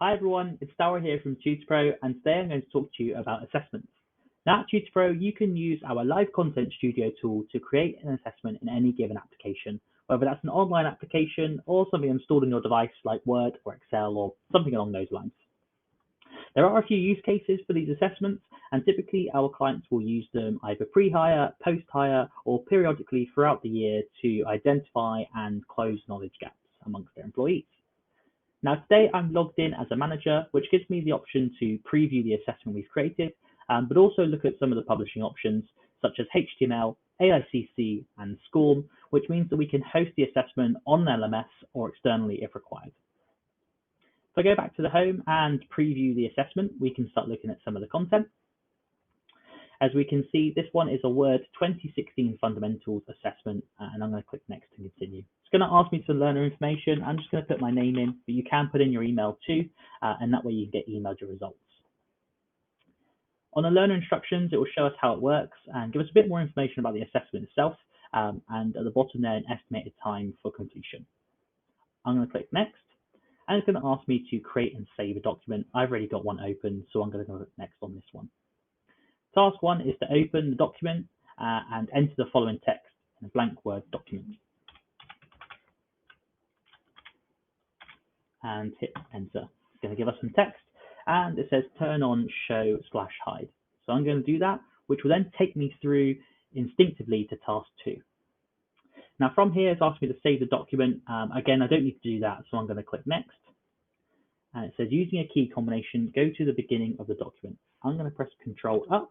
Hi everyone, it's Darryl here from TutorPro, and today I'm going to talk to you about assessments. Now at TutorPro, you can use our live content studio tool to create an assessment in any given application, whether that's an online application or something installed on your device like Word or Excel or something along those lines. There are a few use cases for these assessments, and typically our clients will use them either pre-hire, post-hire, or periodically throughout the year to identify and close knowledge gaps amongst their employees. Now today I'm logged in as a manager, which gives me the option to preview the assessment we've created, but also look at some of the publishing options such as HTML, AICC, and SCORM, which means that we can host the assessment on the LMS or externally if required. If I go back to the home and preview the assessment, we can start looking at some of the content. As we can see, this one is a Word 2016 Fundamentals assessment, and I'm going to click Next to continue. It's going to ask me some learner information. I'm just going to put my name in, but you can put in your email too, and that way you can get emailed your results. On the learner instructions, it will show us how it works and give us a bit more information about the assessment itself, and at the bottom there, an estimated time for completion. I'm going to click Next, and it's going to ask me to create and save a document. I've already got one open, so I'm going to go next on this one. Task 1 is to open the document and enter the following text in a blank Word document. And hit enter. It's going to give us some text, and it says turn on show/hide. So I'm going to do that, which will then take me through instinctively to task 2. Now from here, it's asked me to save the document. Again, I don't need to do that, so I'm going to click next. And it says using a key combination, go to the beginning of the document. I'm going to press Control up,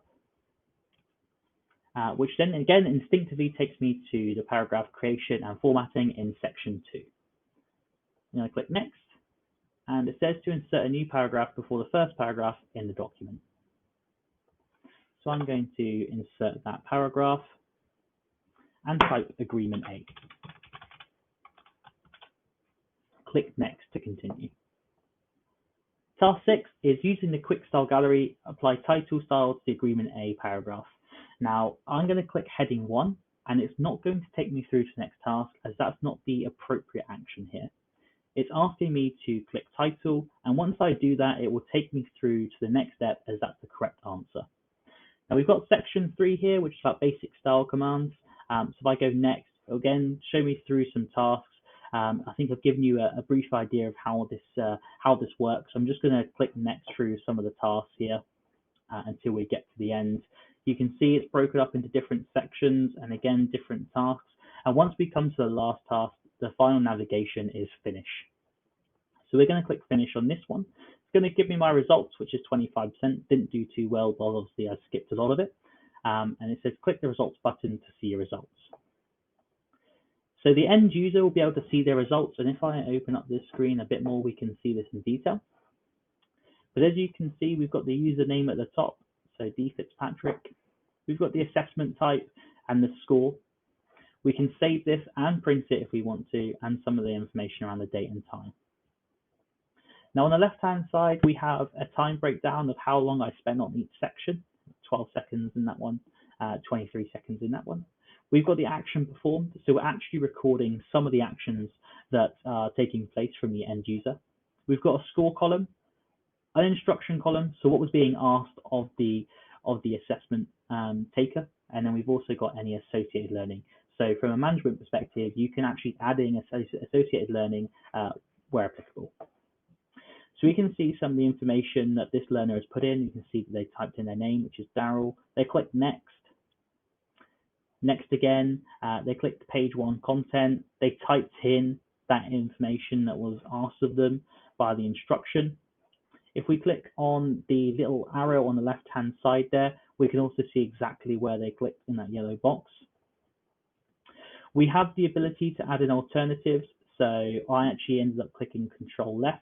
which then again instinctively takes me to the paragraph creation and formatting in section 2. I'm going to click next, and it says to insert a new paragraph before the first paragraph in the document. So I'm going to insert that paragraph and type Agreement A. Click next to continue. Task 6 is using the quick style gallery, apply title style to the Agreement A paragraph. Now I'm going to click heading 1, and it's not going to take me through to the next task as that's not the appropriate action here. It's asking me to click title, and once I do that, it will take me through to the next step as that's the correct answer. Now we've got section 3 here, which is about basic style commands. So if I go next, it'll again show me through some tasks. I think I've given you a brief idea of how this works. I'm just going to click next through some of the tasks here until we get to the end. You can see it's broken up into different sections and again different tasks. And once we come to the last task, the final navigation is finish. So we're going to click finish on this one. It's going to give me my results, which is 25%. Didn't do too well, but obviously I skipped a lot of it. And it says click the results button to see your results. So the end user will be able to see their results, and if I open up this screen a bit more, we can see this in detail. But as you can see, we've got the username at the top, so D Fitzpatrick. We've got the assessment type and the score. We can save this and print it if we want to, and some of the information around the date and time. Now on the left-hand side, we have a time breakdown of how long I spent on each section, 12 seconds in that one, 23 seconds in that one. We've got the action performed, so we're actually recording some of the actions that are taking place from the end user. We've got a score column, an instruction column, so what was being asked of the assessment taker, and then we've also got any associated learning. So from a management perspective, you can actually add in associated learning where applicable. So we can see some of the information that this learner has put in. You can see that they typed in their name, which is Darryl. They click next. Next again, they clicked page 1 content. They typed in that information that was asked of them by the instruction. If we click on the little arrow on the left-hand side there, we can also see exactly where they clicked in that yellow box. We have the ability to add in alternatives. So I actually ended up clicking Control left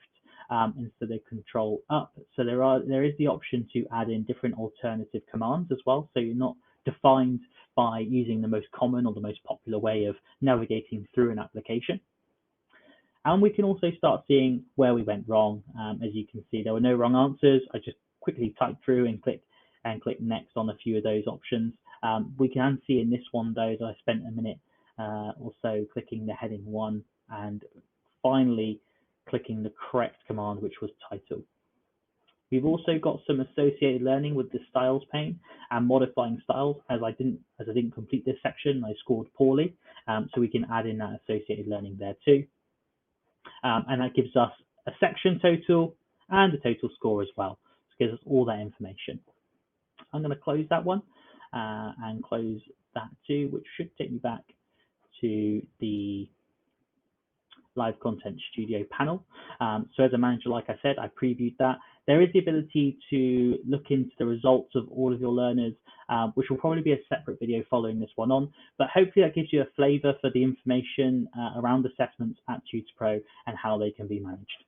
instead of Control up. So there is the option to add in different alternative commands as well. So you're not defined by using the most common or the most popular way of navigating through an application. And we can also start seeing where we went wrong. As you can see, there were no wrong answers. I just quickly typed through and click next on a few of those options. We can see in this one though that I spent a minute or so clicking the heading 1 and finally clicking the correct command, which was title. We've also got some associated learning with the styles pane and modifying styles. As I didn't complete this section, I scored poorly, so we can add in that associated learning there too. And that gives us a section total and a total score as well. So it gives us all that information. I'm going to close that one and close that too, which should take me back to the Live Content Studio panel. So as a manager, like I said, I previewed that. There is the ability to look into the results of all of your learners, which will probably be a separate video following this one on, but hopefully that gives you a flavor for the information around assessments at TutorPro and how they can be managed.